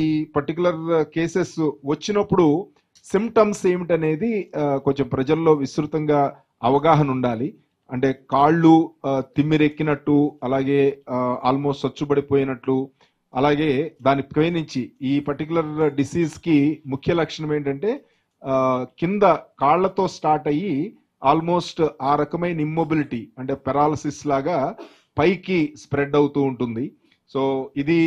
ఈ particular cases వచ్చినప్పుడు symptoms ఏమిటనేది కొంచెం ప్రజల్లో విస్తృతంగా అవగాహన ఉండాలి. అంటే కాళ్ళు తిమ్మిరెక్కినట్టు, అలాగే ఆల్మోస్ట్ సచ్చుబడిపోయినట్లు, అలాగే దాని పైనుంచి ఈ పర్టికులర్ డిసీజ్ కి ముఖ్య లక్షణం ఏంటంటే కింద కాళ్లతో స్టార్ట్ అయ్యి ఆల్మోస్ట్ ఆ రకమైన ఇమ్మొబిలిటీ అంటే పెరాలసిస్ లాగా పైకి స్ప్రెడ్ అవుతూ ఉంటుంది. సో ఇది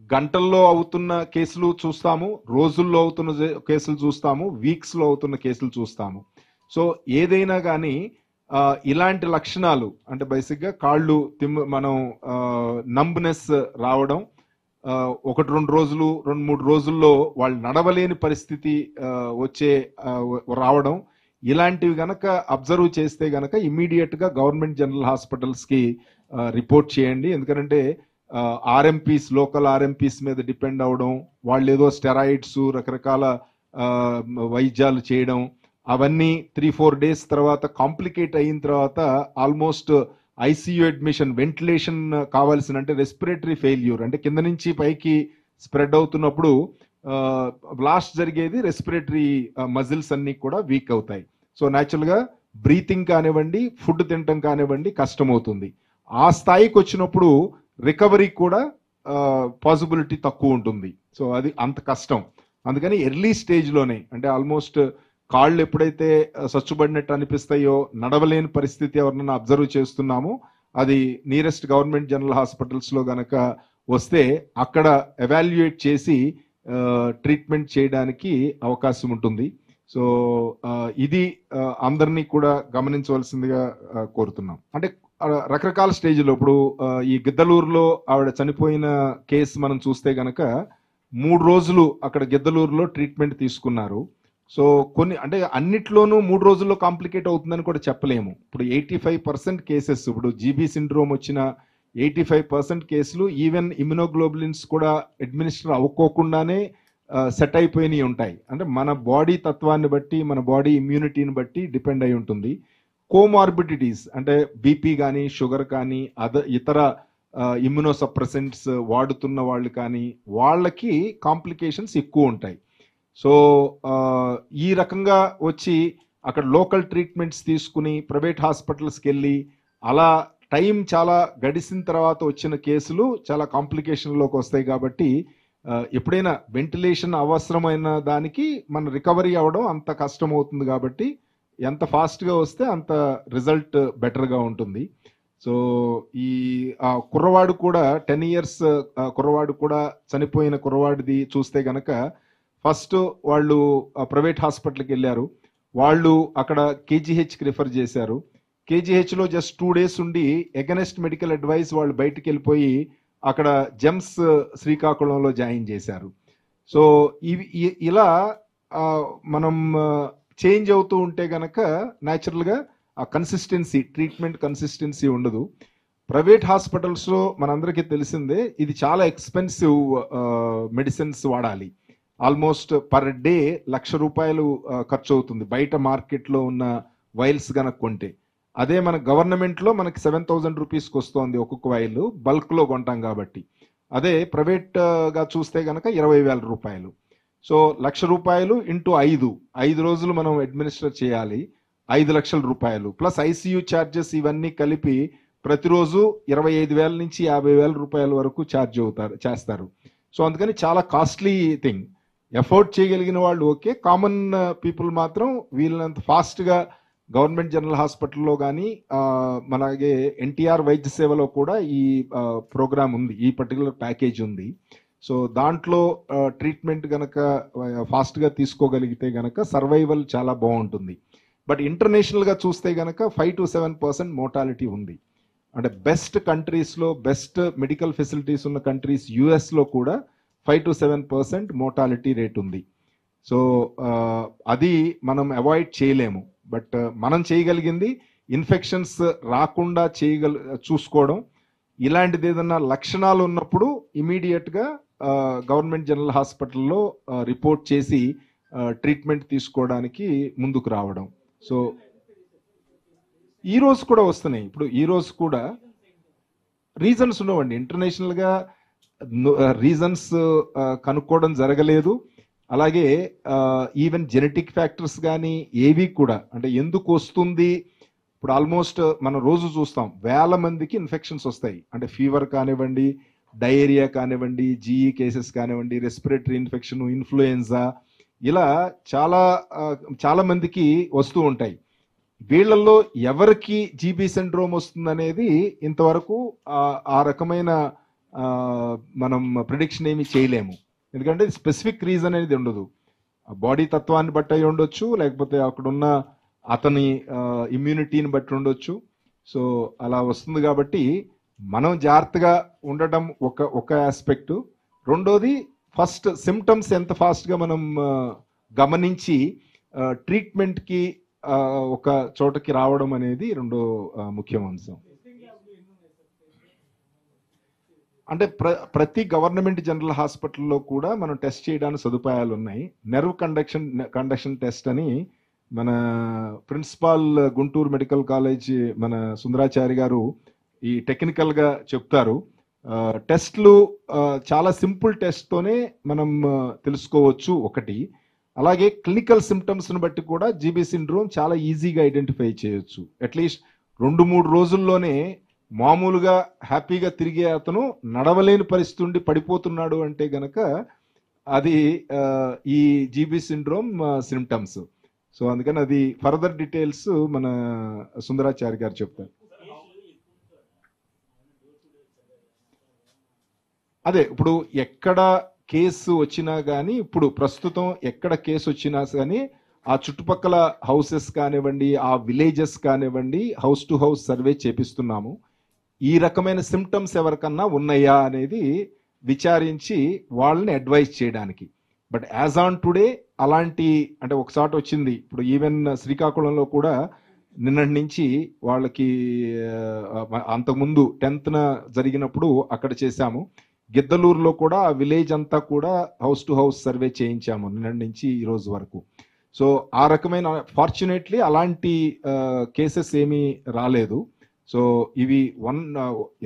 గంటల్లో అవుతున్న కేసులు చూస్తాము, రోజుల్లో అవుతున్న కేసులు చూస్తాము, వీక్స్ లో అవుతున్న కేసులు చూస్తాము. సో ఏదైనా కానీ ఇలాంటి లక్షణాలు అంటే బేసిక్ గా కాళ్ళు మనం నంబ్నెస్ రావడం, 1-2 రోజులు 2-3 రోజుల్లో వాళ్ళు నడవలేని పరిస్థితి రావడం, ఇలాంటివి గనక అబ్జర్వ్ చేస్తే గనక ఇమ్మీడియట్ గా గవర్నమెంట్ జనరల్ హాస్పిటల్స్ కి రిపోర్ట్ చేయండి. ఎందుకంటే ఆర్ఎంపీస్, లోకల్ ఆర్ఎంపీస్ మీద డిపెండ్ అవడం, వాళ్ళు ఏదో స్టెరాయిడ్స్ రకరకాల వైద్యాలు చేయడం, అవన్నీ 3-4 డేస్ తర్వాత కాంప్లికేట్ అయిన తర్వాత ఆల్మోస్ట్ ఐసీయూ అడ్మిషన్, వెంటిలేషన్ కావాల్సిన, అంటే రెస్పిరేటరీ ఫెయిల్యూర్ అంటే కింద నుంచి పైకి స్ప్రెడ్ అవుతున్నప్పుడు లాస్ట్ జరిగేది రెస్పిరేటరీ మజిల్స్ అన్ని కూడా వీక్ అవుతాయి. సో న్యాచురల్ గా బ్రీతింగ్ కానివ్వండి, ఫుడ్ తినటం కానివ్వండి కష్టమవుతుంది. ఆ స్థాయికి వచ్చినప్పుడు రికవరీ కూడా పాసిబిలిటీ తక్కువ ఉంటుంది. సో అది అంత కష్టం. అందుకని ఎర్లీ స్టేజ్ లోనే, అంటే ఆల్మోస్ట్ కాళ్ళు ఎప్పుడైతే సచ్చుబడినట్టు అనిపిస్తాయో, నడవలేని పరిస్థితి ఎవరినైనా అబ్జర్వ్ చేస్తున్నామో, అది నియరెస్ట్ గవర్నమెంట్ జనరల్ హాస్పిటల్స్ లో గనక వస్తే అక్కడ ఎవాల్యుయేట్ చేసి ట్రీట్మెంట్ చేయడానికి అవకాశం ఉంటుంది. సో ఇది అందరినీ కూడా గమనించవలసిందిగా కోరుతున్నాం. అంటే రకరకాల స్టేజ్లో ఇప్పుడు ఈ గిద్దలూరులో ఆవిడ చనిపోయిన కేసు మనం చూస్తే గనక 3 రోజులు అక్కడ గిద్దలూరులో ట్రీట్మెంట్ తీసుకున్నారు. సో కొన్ని అంటే అన్నిట్లోనూ 3 రోజుల్లో కాంప్లికేట్ అవుతుందని కూడా చెప్పలేము. ఇప్పుడు 85% కేసెస్, ఇప్పుడు జీబీ సిండ్రోమ్ వచ్చిన 85% కేసులు ఈవెన్ ఇమ్యునోగ్లోబులిన్స్ కూడా అడ్మినిస్టర్ అవ్వకోకుండానే సెట్ అయిపోయినవి ఉంటాయి. అంటే మన బాడీ తత్వాన్ని బట్టి, మన బాడీ ఇమ్యూనిటీని బట్టి డిపెండ్ అయి ఉంటుంది. కోమార్బిడిటీస్ అంటే బీపీ కానీ, షుగర్ కానీ, ఇతర ఇమ్యునోసప్రెసెంట్స్ వాడుతున్న వాళ్ళు కానీ, వాళ్ళకి కాంప్లికేషన్స్ ఎక్కువ ఉంటాయి. సో ఈ రకంగా వచ్చి అక్కడ లోకల్ ట్రీట్మెంట్స్ తీసుకుని ప్రైవేట్ హాస్పిటల్స్కి వెళ్ళి అలా టైం చాలా గడిచిన తర్వాత వచ్చిన కేసులు చాలా కాంప్లికేషన్లోకి వస్తాయి. కాబట్టి ఎప్పుడైనా వెంటిలేషన్ అవసరమైన దానికి మన రికవరీ అవ్వడం అంత కష్టం అవుతుంది. కాబట్టి ఎంత ఫాస్ట్గా వస్తే అంత రిజల్ట్ బెటర్గా ఉంటుంది. సో ఈ కుర్రవాడు కూడా 10 years కుర్రవాడు కూడా చనిపోయిన కుర్రవాడిది చూస్తే గనక ఫస్ట్ వాళ్ళు ప్రైవేట్ హాస్పిటల్కి వెళ్ళారు. వాళ్ళు అక్కడ కేజీహెచ్కి రిఫర్ చేశారు. కేజీహెచ్లో జస్ట్ 2 days ఉండి ఎగనెస్ట్ మెడికల్ అడ్వైస్ వాళ్ళు బయటికి వెళ్ళిపోయి అక్కడ జెమ్స్ శ్రీకాకుళంలో జాయిన్ చేశారు. సో ఇలా మనం చేంజ్ అవుతూ ఉంటే గనక న్యాచురల్గా ఆ కన్సిస్టెన్సీ, ట్రీట్మెంట్ కన్సిస్టెన్సీ ఉండదు. ప్రైవేట్ హాస్పిటల్స్లో మనందరికీ తెలిసిందే, ఇది చాలా ఎక్స్పెన్సివ్ మెడిసిన్స్ వాడాలి. ఆల్మోస్ట్ పర్ డే ₹1,00,000 ఖర్చు అవుతుంది బయట మార్కెట్లో ఉన్న వైల్స్ కనుక కొంటే. అదే మన గవర్నమెంట్లో మనకి 7,000 రూపీస్కి వస్తుంది ఒక్కొక్క వైల్, బల్క్లో కొంటాం కాబట్టి. అదే ప్రైవేట్గా చూస్తే కనుక ₹20,000. సో ₹1,00,000 ఇంటూ 5 రోజులు మనం అడ్మినిస్టర్ చేయాలి, ₹5,00,000 ప్లస్ ఐసీయూ ఛార్జెస్ ఇవన్నీ కలిపి ప్రతిరోజు ₹25,000 నుంచి ₹50,000 వరకు చేస్తారు. సో అందుకని చాలా కాస్ట్లీ థింగ్. ఎఫోర్డ్ చేయగలిగిన వాళ్ళు ఓకే, కామన్ పీపుల్ మాత్రం వీళ్ళంత ఫాస్ట్గా గవర్నమెంట్ జనరల్ హాస్పిటల్లో కానీ అలాగే ఎన్టీఆర్ వైద్య సేవలో కూడా ఈ ప్రోగ్రామ్ ఉంది, ఈ పర్టికులర్ ప్యాకేజ్ ఉంది. సో దాంట్లో ట్రీట్మెంట్ గనక ఫాస్ట్గా తీసుకోగలిగితే గనక సర్వైవల్ చాలా బాగుంటుంది. బట్ ఇంటర్నేషనల్గా చూస్తే గనక 5 to 7% మోర్టాలిటీ ఉంది. అంటే బెస్ట్ కంట్రీస్లో, బెస్ట్ మెడికల్ ఫెసిలిటీస్ ఉన్న కంట్రీస్ యుఎస్లో కూడా 5 to 7% మోర్టాలిటీ రేట్ ఉంది. సో అది మనం అవాయిడ్ చేయలేము. బట్ మనం చేయగలిగింది ఇన్ఫెక్షన్స్ రాకుండా చూసుకోవడం. ఇలాంటిది ఏదన్నా లక్షణాలు ఉన్నప్పుడు ఇమీడియట్గా గవర్నమెంట్ జనరల్ హాస్పిటల్లో రిపోర్ట్ చేసి ట్రీట్మెంట్ తీసుకోవడానికి ముందుకు రావడం. సో ఈ రోజు కూడా వస్తున్నాయి. ఇప్పుడు ఈ రోజు కూడా రీజన్స్ ఉండవండి. ఇంటర్నేషనల్గా రీజన్స్ కనుక్కోవడం జరగలేదు. అలాగే ఈవెన్ జెనెటిక్ ఫ్యాక్టర్స్ కానీ ఏవి కూడా, అంటే ఎందుకు వస్తుంది, ఇప్పుడు ఆల్మోస్ట్ మనం రోజు చూస్తాం వేల మందికి ఇన్ఫెక్షన్స్ వస్తాయి. అంటే ఫీవర్ కానివ్వండి, డయేరియా కానివ్వండి, జీఈ కేసెస్ కానివ్వండి, రెస్పిరేటరీ ఇన్ఫెక్షన్, ఇన్ఫ్లుయెన్జా, ఇలా చాలా మందికి వస్తూ ఉంటాయి. వీళ్ళల్లో ఎవరికి జీబీ సిండ్రోమ్ వస్తుందనేది ఇంతవరకు ఆ రకమైన మనం ప్రిడిక్షన్ ఏమి చేయలేము. ఎందుకంటే స్పెసిఫిక్ రీజన్ అనేది ఉండదు. బాడీ తత్వాన్ని బట్టి అయి ఉండొచ్చు, లేకపోతే అక్కడున్న అతని ఇమ్యూనిటీని బట్టి ఉండొచ్చు. సో అలా వస్తుంది కాబట్టి మనం జాగ్రత్తగా ఉండటం ఒక ఆస్పెక్ట్. రెండోది, ఫస్ట్ సిమ్టమ్స్ ఎంత ఫాస్ట్గా మనం గమనించి ట్రీట్మెంట్కి ఒక చోటకి రావడం అనేది రెండో ముఖ్య అంశం. అంటే ప్రతి గవర్నమెంట్ జనరల్ హాస్పిటల్లో కూడా మనం టెస్ట్ చేయడానికి సదుపాయాలు ఉన్నాయి. నెర్వ్ కండక్షన్ టెస్ట్ అని మన ప్రిన్సిపాల్ గుంటూరు మెడికల్ కాలేజ్ మన సుందరాచారి గారు ఈ టెక్నికల్గా చెప్తారు. టెస్ట్లు చాలా సింపుల్ టెస్ట్తోనే మనం తెలుసుకోవచ్చు ఒకటి. అలాగే క్లినికల్ సిమ్టమ్స్ని బట్టి కూడా జీబీ సిండ్రోమ్ చాలా ఈజీగా ఐడెంటిఫై చేయొచ్చు. అట్లీస్ట్ 2-3 రోజుల్లోనే మామూలుగా హ్యాపీగా తిరిగే అతను నడవలేని పరిస్థితి ఉండి పడిపోతున్నాడు అంటే గనక అది ఈ జీబీ సిండ్రోమ్ సిమ్టమ్స్. సో అందుకని అది ఫర్దర్ డీటెయిల్స్ మన సుందరాచారి గారు చెప్తారు. అదే ఇప్పుడు ఎక్కడ కేసు వచ్చినా కానీ, ఇప్పుడు ప్రస్తుతం ఎక్కడ కేసు వచ్చినా కానీ ఆ చుట్టుపక్కల హౌసెస్ కానివ్వండి, ఆ విలేజెస్ కానివ్వండి, హౌస్ టు హౌస్ సర్వే చేపిస్తున్నాము. ఈ రకమైన సిమ్టమ్స్ ఎవరికన్నా ఉన్నాయా అనేది విచారించి వాళ్ళని అడ్వైజ్ చేయడానికి. బట్ యాజ్ ఆన్ టుడే అలాంటి, అంటే ఒకసారి వచ్చింది, ఇప్పుడు ఈవెన్ శ్రీకాకుళంలో కూడా నిన్నటి నుంచి వాళ్ళకి అంతకుముందు 10th జరిగినప్పుడు అక్కడ చేశాము. గిద్దలూరులో కూడా ఆ విలేజ్ అంతా కూడా హౌస్ టు హౌస్ సర్వే చేయించాము నిన్నటి నుంచి ఈ రోజు వరకు. సో ఆ రకమైన ఫార్చునేట్లీ అలాంటి కేసెస్ ఏమీ రాలేదు. సో ఇవి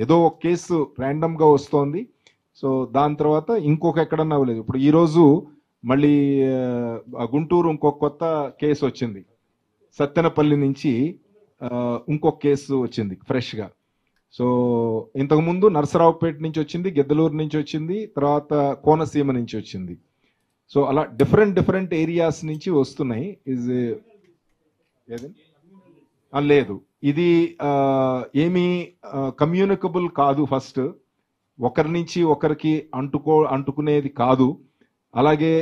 ఏదో ఒక కేసు ర్యాండమ్గా వస్తోంది. సో దాని తర్వాత ఇంకొక ఎక్కడన్నా అవ్వలేదు. ఇప్పుడు ఈరోజు మళ్ళీ గుంటూరు ఇంకొక కొత్త కేసు వచ్చింది. సత్తెనపల్లి నుంచి ఇంకొక కేసు వచ్చింది ఫ్రెష్గా. సో ఇంతకుముందు నరసరావుపేట నుంచి వచ్చింది, గిద్దలూరు నుంచి వచ్చింది, తర్వాత కోనసీమ నుంచి వచ్చింది. సో అలా డిఫరెంట్ ఏరియాస్ నుంచి వస్తున్నాయి. లేదు, ఇది ఏమీ కమ్యూనికబుల్ కాదు. ఫస్ట్ ఒకరి నుంచి ఒకరికి అంటుకునేది కాదు. అలాగే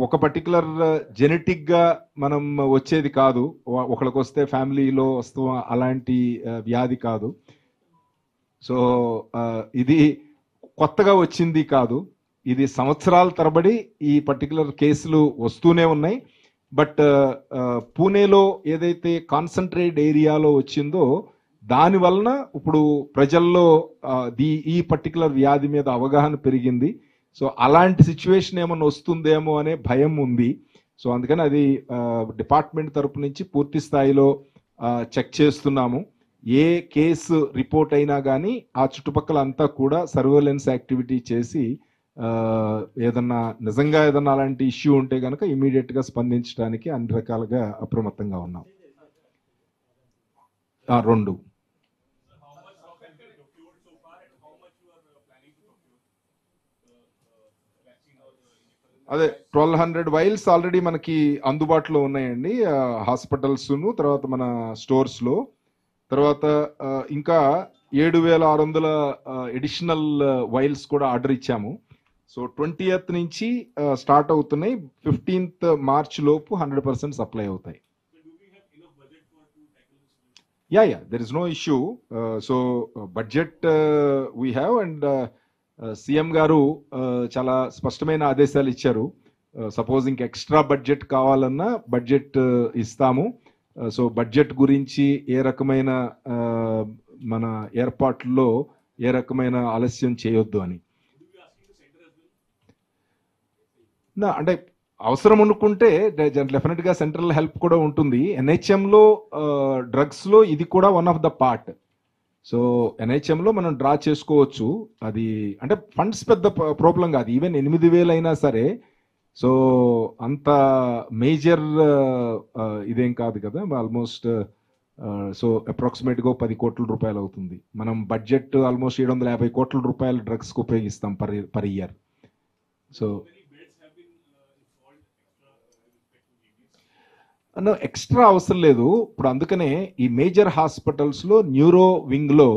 ఒక పర్టికులర్ జెనెటిక్గా మనం వచ్చేది కాదు. ఒకరికి వస్తే ఫ్యామిలీలో వస్తూ అలాంటి వ్యాధి కాదు. సో ఇది కొత్తగా వచ్చింది కాదు. ఇది సంవత్సరాల తరబడి ఈ పర్టికులర్ కేసులు వస్తూనే ఉన్నాయి. బట్ పూణేలో ఏదైతే కాన్సన్ట్రేట్ ఏరియాలో వచ్చిందో దాని వలన ఇప్పుడు ప్రజల్లో ఈ పర్టికులర్ వ్యాధి మీద అవగాహన పెరిగింది. సో అలాంటి సిచ్యువేషన్ ఏమన్నా వస్తుందేమో అనే భయం ఉంది. సో అందుకని అది డిపార్ట్మెంట్ తరపు నుంచి పూర్తి స్థాయిలో చెక్ చేస్తున్నాము. ఏ కేసు రిపోర్ట్ అయినా కానీ ఆ చుట్టుపక్కల అంతా కూడా సర్వేలెన్స్ యాక్టివిటీ చేసి నిజంగా ఏదన్నా అలాంటి ఇష్యూ ఉంటే కనుక ఇమీడియట్ గా స్పందించడానికి అన్ని రకాలుగా అప్రమత్తంగా ఉన్నాం. 2 అదే 1200 వైల్స్ ఆల్రెడీ మనకి అందుబాటులో ఉన్నాయండి హాస్పిటల్స్, తర్వాత మన స్టోర్స్ లో. తర్వాత ఇంకా 7600 ఎడిషనల్ వైల్స్ కూడా ఆర్డర్ ఇచ్చాము. సో 20th నుంచి స్టార్ట్ అవుతున్నాయి. 15th మార్చ్ లోపు 100% సప్లై అవుతాయి. Yeah there is no issue. So budget we have and CM garu చాలా స్పష్టమైన ఆదేశాలు ఇచ్చారు. సపోజ్ ఇంక ఎక్స్ట్రా బడ్జెట్ కావాలన్నా బడ్జెట్ ఇస్తాము. సో బడ్జెట్ గురించి ఏ రకమైన మన ఏర్పాట్లలో ఏ రకమైన ఆలస్యం చేయొద్దు అని. అంటే అవసరం అనుకుంటే డెఫినెట్ గా సెంట్రల్ హెల్ప్ కూడా ఉంటుంది. NHM లో డ్రగ్స్ లో ఇది కూడా one of the part. So ఎన్హెచ్ఎంలో మనం డ్రా చేసుకోవచ్చు. అది అంటే ఫండ్స్ పెద్ద ప్రాబ్లం కాదు, ఈవెన్ 8,000 అయినా సరే. సో అంత మేజర్ ఇదేం కాదు కదా, ఆల్మోస్ట్ సో అప్రాక్సిమేట్గా 10 కోట్ల రూపాయలు అవుతుంది. మనం బడ్జెట్ ఆల్మోస్ట్ 750 కోట్ల రూపాయలు డ్రగ్స్కి ఉపయోగిస్తాం పర్ ఇయర్. సో ఎక్స్ట్రా అవసరం లేదు ఇప్పుడు. అందుకనే ఈ మేజర్ హాస్పిటల్స్లో న్యూరో వింగ్లో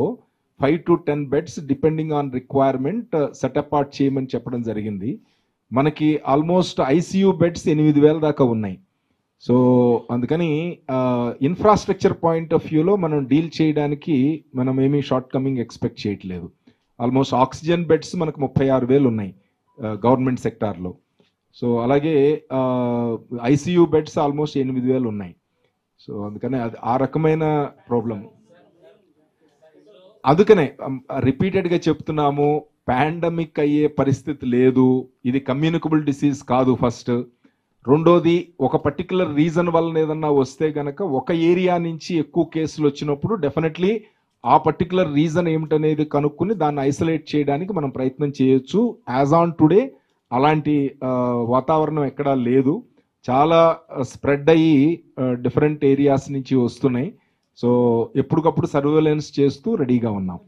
5 to 10 beds depending on requirement set apart చేయమని చెప్పడం జరిగింది. మనకి ఆల్మోస్ట్ ఐసీయూ బెడ్స్ 8,000 దాకా ఉన్నాయి. సో అందుకని ఇన్ఫ్రాస్ట్రక్చర్ పాయింట్ ఆఫ్ వ్యూలో మనం డీల్ చేయడానికి మనం ఏమీ షార్ట్ కమింగ్ ఎక్స్పెక్ట్ చేయట్లేదు. ఆల్మోస్ట్ ఆక్సిజన్ బెడ్స్ మనకు 36,000 ఉన్నాయి గవర్నమెంట్ సెక్టార్లో. సో అలాగే ఐసీయూ బెడ్స్ ఆల్మోస్ట్ 8,000 ఉన్నాయి. సో అందుకనే అది ఆ రకమైన ప్రాబ్లం. అందుకనే రిపీటెడ్గా చెప్తున్నాము, పాండమిక్ అయ్యే పరిస్థితి లేదు, ఇది కమ్యూనికబుల్ డిసీజ్ కాదు ఫస్ట్. రెండోది, ఒక పర్టికులర్ రీజన్ వల్ల ఏదన్నా వస్తే గనక ఒక ఏరియా నుంచి ఎక్కువ కేసులు వచ్చినప్పుడు డెఫినెట్లీ ఆ పర్టికులర్ రీజన్ ఏమిటనేది కనుక్కుని దాన్ని ఐసోలేట్ చేయడానికి మనం ప్రయత్నం చేయొచ్చు. యాజ్ ఆన్ టుడే అలాంటి వాతావరణం ఎక్కడా లేదు. చాలా స్ప్రెడ్ అయ్యి డిఫరెంట్ ఏరియాస్ నుంచి వస్తున్నాయి. సో ఎప్పటికప్పుడు సర్వేలెన్స్ చేస్తూ రెడీగా ఉన్నాం.